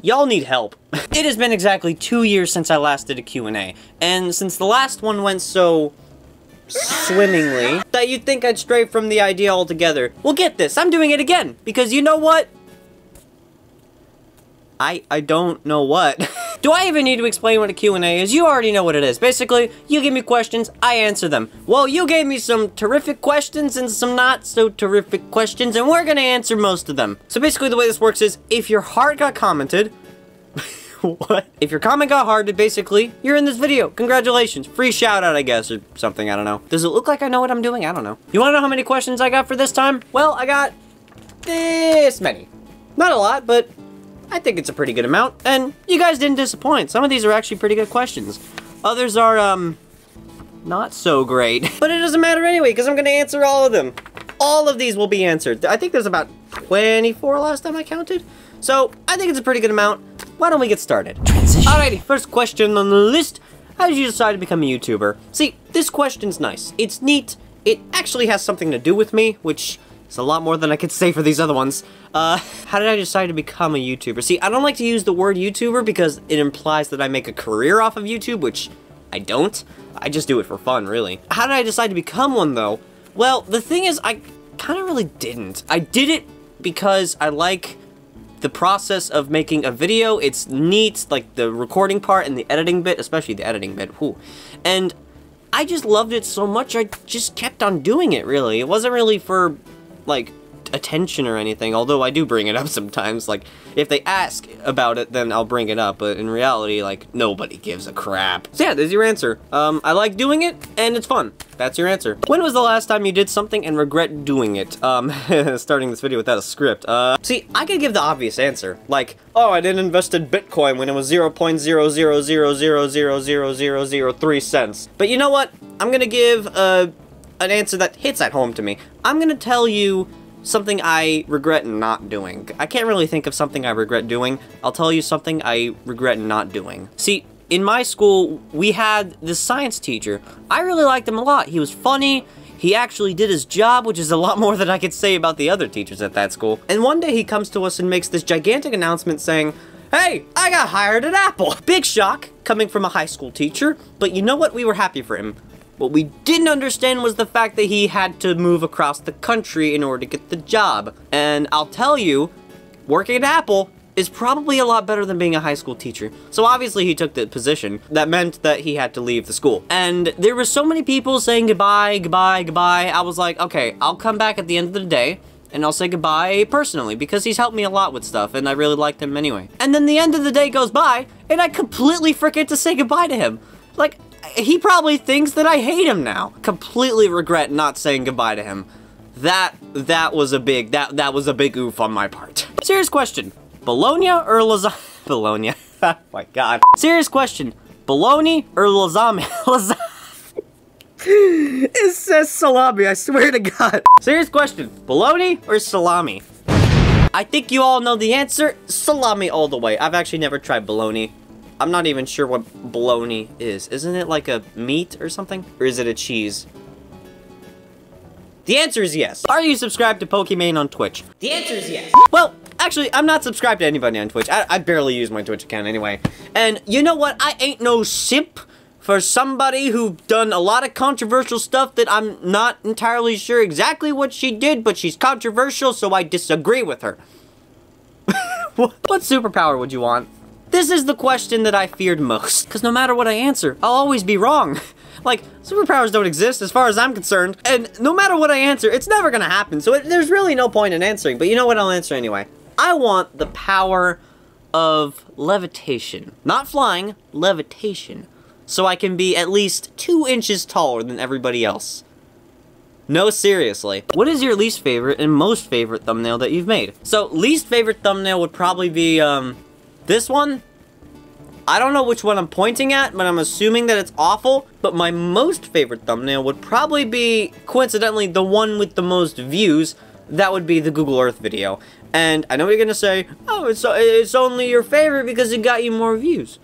y'all need help. It has been exactly 2 years since I last did a Q&A, and since the last one went so swimmingly that you'd think I'd stray from the idea altogether. Well, get this, I'm doing it again, because you know what? I don't know what. Do I even need to explain what a Q&A is? You already know what it is. Basically, you give me questions, I answer them. Well, you gave me some terrific questions and some not so terrific questions, and we're gonna answer most of them. So basically the way this works is, if your heart got commented, what? If your comment got hearted, basically, you're in this video. Congratulations. Free shout out, I guess, or something, I don't know. Does it look like I know what I'm doing? I don't know. You wanna know how many questions I got for this time? Well, I got this many. Not a lot, but I think it's a pretty good amount, and you guys didn't disappoint. Some of these are actually pretty good questions. Others are, not so great. But it doesn't matter anyway, because I'm gonna answer all of them. All of these will be answered. I think there's about 24 last time I counted. So, I think it's a pretty good amount. Why don't we get started? Transition. Alrighty, first question on the list. How did you decide to become a YouTuber? See, this question's nice. It's neat. It actually has something to do with me, which it's a lot more than I could say for these other ones. How did I decide to become a YouTuber? See, I don't like to use the word YouTuber because it implies that I make a career off of YouTube, which I don't. I just do it for fun, really. How did I decide to become one, though? Well, the thing is, I kind of really didn't. I did it because I like the process of making a video. It's neat, like the recording part and the editing bit, especially the editing bit, whew. And I just loved it so much, I just kept on doing it, really. It wasn't really for, like, attention or anything, although I do bring it up sometimes. Like, if they ask about it, then I'll bring it up, but in reality, like, nobody gives a crap. So yeah, there's your answer. I like doing it, and it's fun. That's your answer. When was the last time you did something and regret doing it? Starting this video without a script. See, I could give the obvious answer. Like, oh, I didn't invest in Bitcoin when it was 0.000000003 cents. But you know what? I'm gonna give, an answer that hits at home to me. I'm gonna tell you something I regret not doing. I can't really think of something I regret doing. I'll tell you something I regret not doing. See, in my school, we had this science teacher. I really liked him a lot. He was funny. He actually did his job, which is a lot more than I could say about the other teachers at that school. And one day he comes to us and makes this gigantic announcement saying, "Hey, I got hired at Apple." Big shock coming from a high school teacher, but you know what? We were happy for him. What we didn't understand was the fact that he had to move across the country in order to get the job. And I'll tell you, working at Apple is probably a lot better than being a high school teacher. So obviously he took the position. That meant that he had to leave the school. And there were so many people saying goodbye, goodbye, goodbye. I was like, okay, I'll come back at the end of the day and I'll say goodbye personally because he's helped me a lot with stuff and I really liked him anyway. And then the end of the day goes by and I completely forget to say goodbye to him. Like, he probably thinks that I hate him now. Completely regret not saying goodbye to him. That was a big oof on my part. Serious question. Bologna or lasagna? Bologna. Oh my god. Serious question. Bologna or lasagna? It says salami, I swear to god. Serious question. Bologna or salami? I think you all know the answer. Salami all the way. I've actually never tried bologna. I'm not even sure what bologna is. Isn't it like a meat or something? Or is it a cheese? The answer is yes. Are you subscribed to Pokeman on Twitch? The answer is yes. Well, actually, I'm not subscribed to anybody on Twitch. I barely use my Twitch account anyway. And you know what? I ain't no simp for somebody who done a lot of controversial stuff that I'm not entirely sure exactly what she did, but she's controversial, so I disagree with her. What superpower would you want? This is the question that I feared most, because no matter what I answer, I'll always be wrong. Like, superpowers don't exist as far as I'm concerned, and no matter what I answer, it's never gonna happen, so there's really no point in answering, but you know what, I'll answer anyway. I want the power of levitation. Not flying, levitation. So I can be at least 2 inches taller than everybody else. No, seriously. What is your least favorite and most favorite thumbnail that you've made? So, least favorite thumbnail would probably be, this one. I don't know which one I'm pointing at, but I'm assuming that it's awful. But my most favorite thumbnail would probably be, coincidentally, the one with the most views. That would be the Google Earth video. And I know what you're gonna say, oh, it's only your favorite because it got you more views.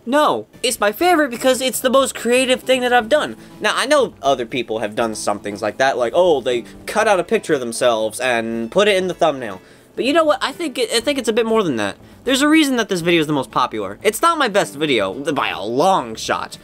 No, it's my favorite because it's the most creative thing that I've done. Now, I know other people have done some things like that, like, oh, they cut out a picture of themselves and put it in the thumbnail. But you know what? I think it's a bit more than that. There's a reason that this video is the most popular. It's not my best video, by a long shot.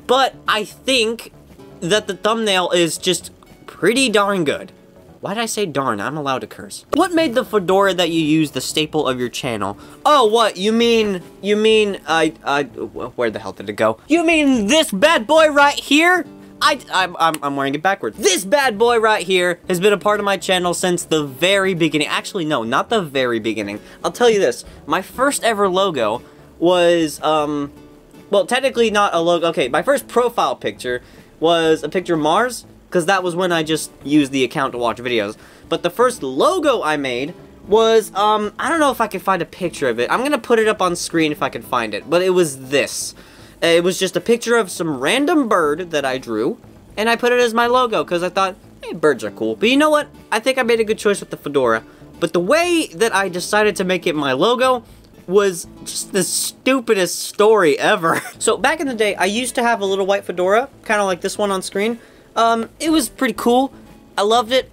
But I think that the thumbnail is just pretty darn good. Why did I say darn? I'm allowed to curse. What made the fedora that you use the staple of your channel? Oh, what? You mean, where the hell did it go? You mean this bad boy right here? I'm wearing it backwards. This bad boy right here has been a part of my channel since the very beginning. Actually, no, not the very beginning. I'll tell you this. My first ever logo was, well, technically not a logo. Okay, my first profile picture was a picture of Mars, because that was when I just used the account to watch videos. But the first logo I made was, I don't know if I can find a picture of it. I'm gonna put it up on screen if I can find it. But it was this. It was just a picture of some random bird that I drew, and I put it as my logo, because I thought, hey, birds are cool. But you know what? I think I made a good choice with the fedora. But the way that I decided to make it my logo was just the stupidest story ever. So back in the day, I used to have a little white fedora, kind of like this one on screen. It was pretty cool. I loved it.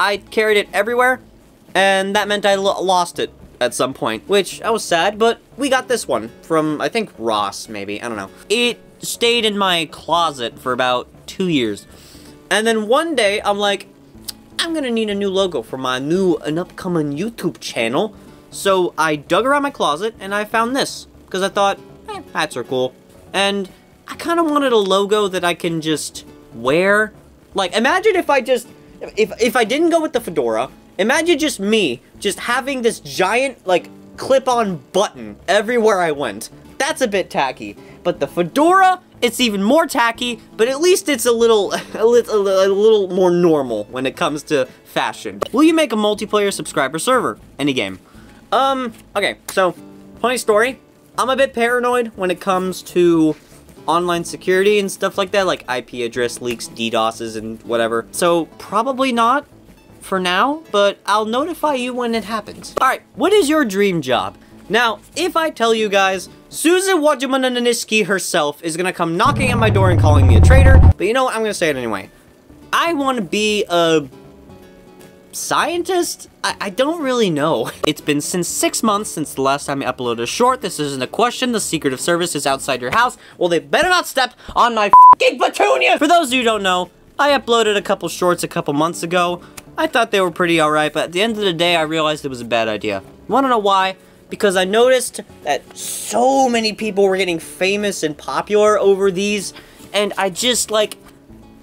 I carried it everywhere, and that meant I lost it at some point, which I was sad, but we got this one from, I think, Ross, maybe. I don't know. It stayed in my closet for about 2 years. And then one day, I'm like, I'm gonna need a new logo for my new and upcoming YouTube channel. So I dug around my closet, and I found this, because I thought, hats are cool. And I kind of wanted a logo that I can just wear. Like, imagine if I just, if I didn't go with the fedora, imagine just me just having this giant, like, clip-on button everywhere I went. That's a bit tacky. But the fedora, it's even more tacky, but at least it's a little more normal when it comes to fashion. Will you make a multiplayer subscriber server? Any game. Okay, so, funny story. I'm a bit paranoid when it comes to online security and stuff like that, like IP address leaks, DDoS's, and whatever. So, probably not for now, but I'll notify you when it happens. Alright, what is your dream job? Now, if I tell you guys, Susan Wojciechowski herself is gonna come knocking at my door and calling me a traitor, but you know what, I'm gonna say it anyway. I want to be a scientist? I don't really know. It's been since 6 months since the last time I uploaded a short. This isn't a question. The secret of service is outside your house. Well, they better not step on my f***ing petunia! For those of you who don't know, I uploaded a couple shorts a couple months ago. I thought they were pretty alright, but at the end of the day, I realized it was a bad idea. Wanna know why? Because I noticed that so many people were getting famous and popular over these, and I just, like,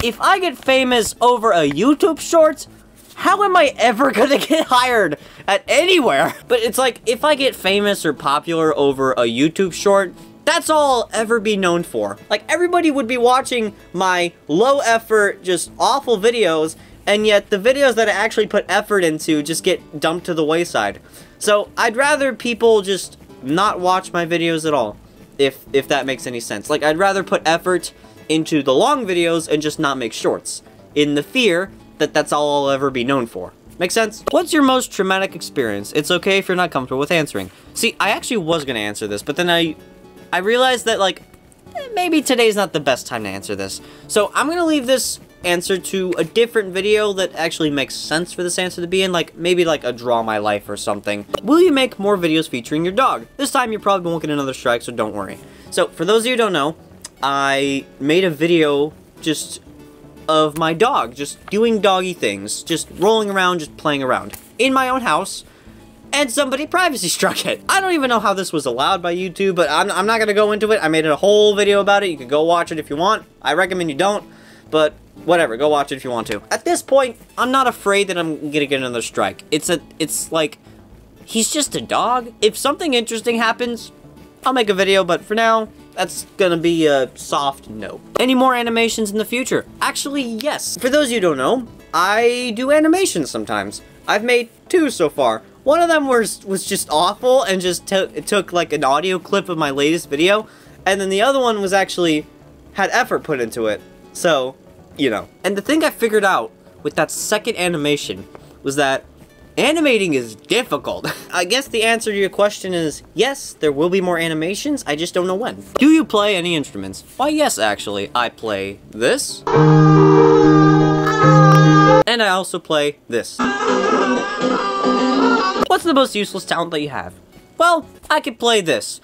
if I get famous over a YouTube short, how am I ever gonna get hired at anywhere? But it's like, if I get famous or popular over a YouTube short, that's all I'll ever be known for. Like, everybody would be watching my low effort, just awful videos, and yet the videos that I actually put effort into just get dumped to the wayside. So, I'd rather people just not watch my videos at all, if that makes any sense. Like, I'd rather put effort into the long videos and just not make shorts, in the fear that that's all I'll ever be known for. Make sense? What's your most traumatic experience? It's okay if you're not comfortable with answering. See, I actually was gonna answer this, but then I realized that, like, maybe today's not the best time to answer this. So I'm gonna leave this answer to a different video that actually makes sense for this answer to be in, like, maybe like a Draw My Life or something. Will you make more videos featuring your dog? This time you probably won't get another strike, so don't worry. So, for those of you who don't know, I made a video just of my dog, just doing doggy things, just rolling around, just playing around in my own house, and somebody privacy struck it. I don't even know how this was allowed by YouTube, but I'm not gonna go into it. I made a whole video about it. You can go watch it if you want. I recommend you don't, but whatever, go watch it if you want to. At this point, I'm not afraid that I'm gonna get another strike. It's like, he's just a dog. If something interesting happens, I'll make a video, but for now, that's gonna be a soft no. Any more animations in the future? Actually, yes. For those of you who don't know, I do animations sometimes. I've made 2 so far. One of them was just awful and just took like an audio clip of my latest video, and then the other one was actually had effort put into it. So, you know. And the thing I figured out with that second animation was that animating is difficult. I guess the answer to your question is yes, there will be more animations, I just don't know when. Do you play any instruments? Why, yes, actually. I play this. And I also play this. What's the most useless talent that you have? Well, I could play this.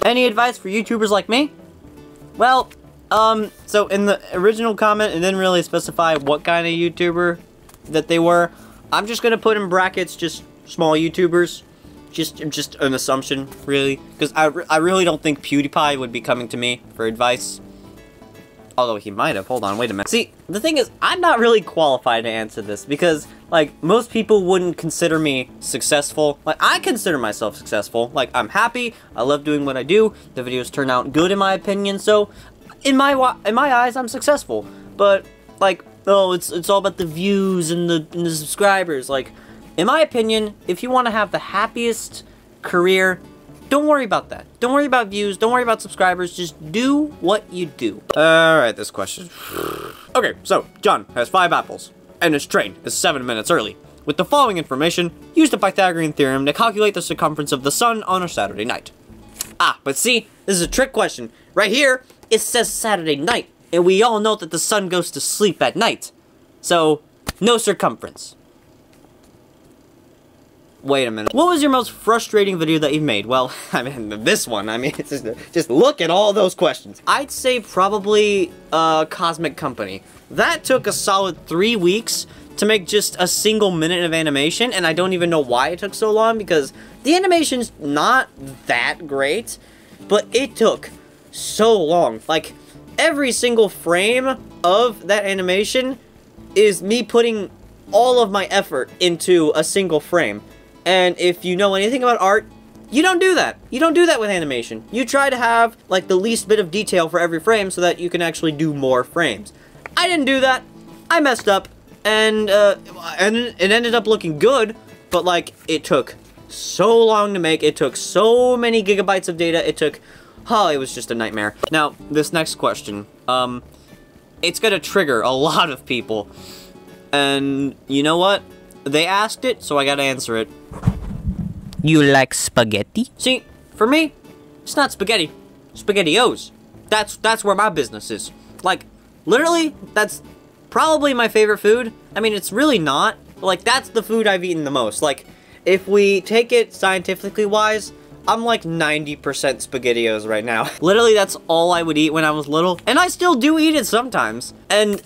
Any advice for YouTubers like me? Well, so in the original comment, it didn't really specify what kind of YouTuber that they were. I'm just gonna put in brackets just small YouTubers. Just an assumption, really. Because I really don't think PewDiePie would be coming to me for advice. Although he might have. Hold on, wait a minute. See, the thing is, I'm not really qualified to answer this because, like, most people wouldn't consider me successful. Like, I consider myself successful. Like, I'm happy. I love doing what I do. The videos turn out good in my opinion. So, in my eyes, I'm successful. But, like, oh, it's all about the views and the subscribers. Like, in my opinion, if you want to have the happiest career, don't worry about that. Don't worry about views. Don't worry about subscribers. Just do what you do. Alright, this question. Okay, so, John has 5 apples, and his train is 7 minutes early. With the following information, use the Pythagorean theorem to calculate the circumference of the sun on a Saturday night. Ah, but see, this is a trick question. Right here, it says Saturday night, and we all know that the sun goes to sleep at night. So, no circumference. Wait a minute. What was your most frustrating video that you've made? Well, I mean, this one. I mean, it's just look at all those questions. I'd say probably Cosmic Company. That took a solid 3 weeks to make just a single minute of animation, and I don't even know why it took so long, because the animation's not that great, but it took so long. Like, every single frame of that animation is me putting all of my effort into a single frame. And if you know anything about art, you don't do that. You don't do that with animation. You try to have, like, the least bit of detail for every frame so that you can actually do more frames. I didn't do that. I messed up. And it ended up looking good, but, like, it took so long to make. It took so many gigabytes of data. It took, oh, it was just a nightmare. Now, this next question, it's gonna trigger a lot of people. And you know what? They asked it, so I gotta answer it. You like spaghetti? See, for me, it's not spaghetti. SpaghettiOs. That's where my business is. Like, literally, that's probably my favorite food. I mean, it's really not, but, like, that's the food I've eaten the most. Like, if we take it scientifically wise, I'm like 90% SpaghettiOs right now. Literally, that's all I would eat when I was little, and I still do eat it sometimes. And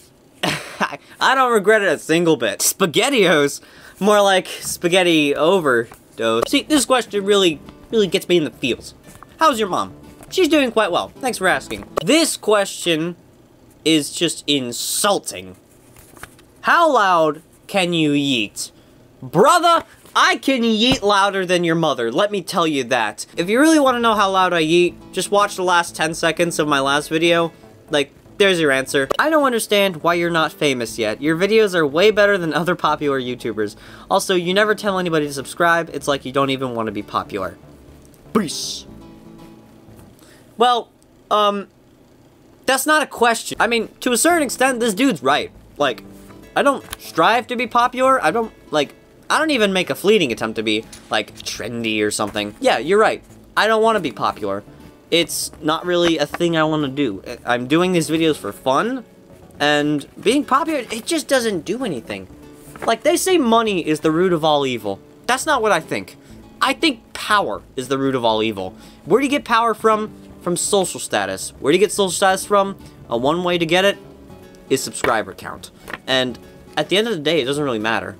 I don't regret it a single bit. SpaghettiOs, more like spaghetti overdose. See, this question really gets me in the feels. How's your mom? She's doing quite well. Thanks for asking. This question is just insulting. How loud can you yeet? Brother, I can yeet louder than your mother, let me tell you that. If you really want to know how loud I yeet, just watch the last 10 seconds of my last video. Like, there's your answer. I don't understand why you're not famous yet. Your videos are way better than other popular YouTubers. Also, you never tell anybody to subscribe. It's like you don't even want to be popular. Peace. Well, that's not a question. I mean, to a certain extent, this dude's right. Like, I don't strive to be popular. I don't even make a fleeting attempt to be, like, trendy or something. Yeah, you're right. I don't want to be popular. It's not really a thing I want to do. I'm doing these videos for fun, and being popular, it just doesn't do anything. Like, they say money is the root of all evil. That's not what I think. I think power is the root of all evil. Where do you get power from? From social status. Where do you get social status from? One way to get it is subscriber count. And at the end of the day, it doesn't really matter.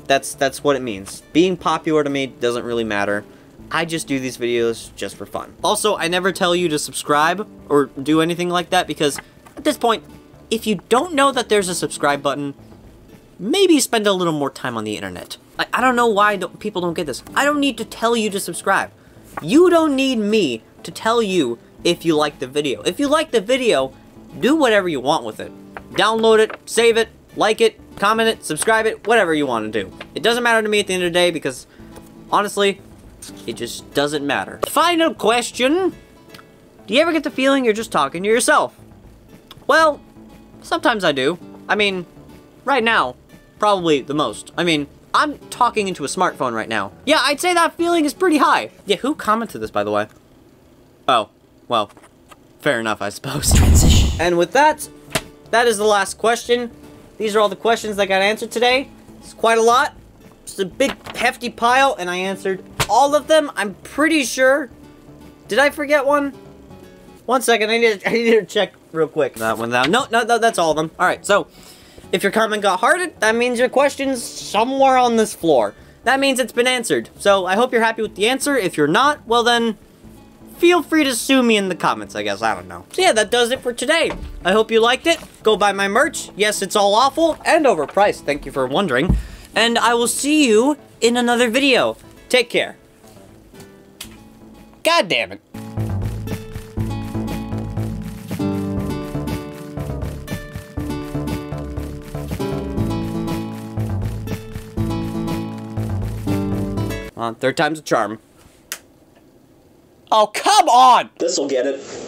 That's what it means. Being popular to me doesn't really matter. I just do these videos just for fun. Also, I never tell you to subscribe or do anything like that because at this point, if you don't know that there's a subscribe button, maybe spend a little more time on the internet. I don't know why people don't get this. I don't need to tell you to subscribe. You don't need me to tell you if you like the video. If you like the video, do whatever you want with it. Download it, save it, like it, comment it, subscribe it, whatever you want to do. It doesn't matter to me at the end of the day because, honestly, it just doesn't matter. Final question. Do you ever get the feeling you're just talking to yourself? Well, sometimes I do. I mean, right now, probably the most. I mean, I'm talking into a smartphone right now. Yeah, I'd say that feeling is pretty high. Yeah, who commented this, by the way? Oh, well, fair enough, I suppose. Transition. And with that, that is the last question. These are all the questions that got answered today. It's quite a lot. It's a big, hefty pile, and I answered all of them. I'm pretty sure. Did I forget one? 1 second, I need to check real quick. That one down. No, that's all of them. Alright, so, if your comment got hearted, that means your question's somewhere on this floor. That means it's been answered. So, I hope you're happy with the answer. If you're not, well then, feel free to sue me in the comments, I guess. I don't know. So yeah, that does it for today. I hope you liked it. Go buy my merch. Yes, it's all awful and overpriced. Thank you for wondering. And I will see you in another video. Take care. God damn it. Third time's a charm. Oh, come on! This'll get it.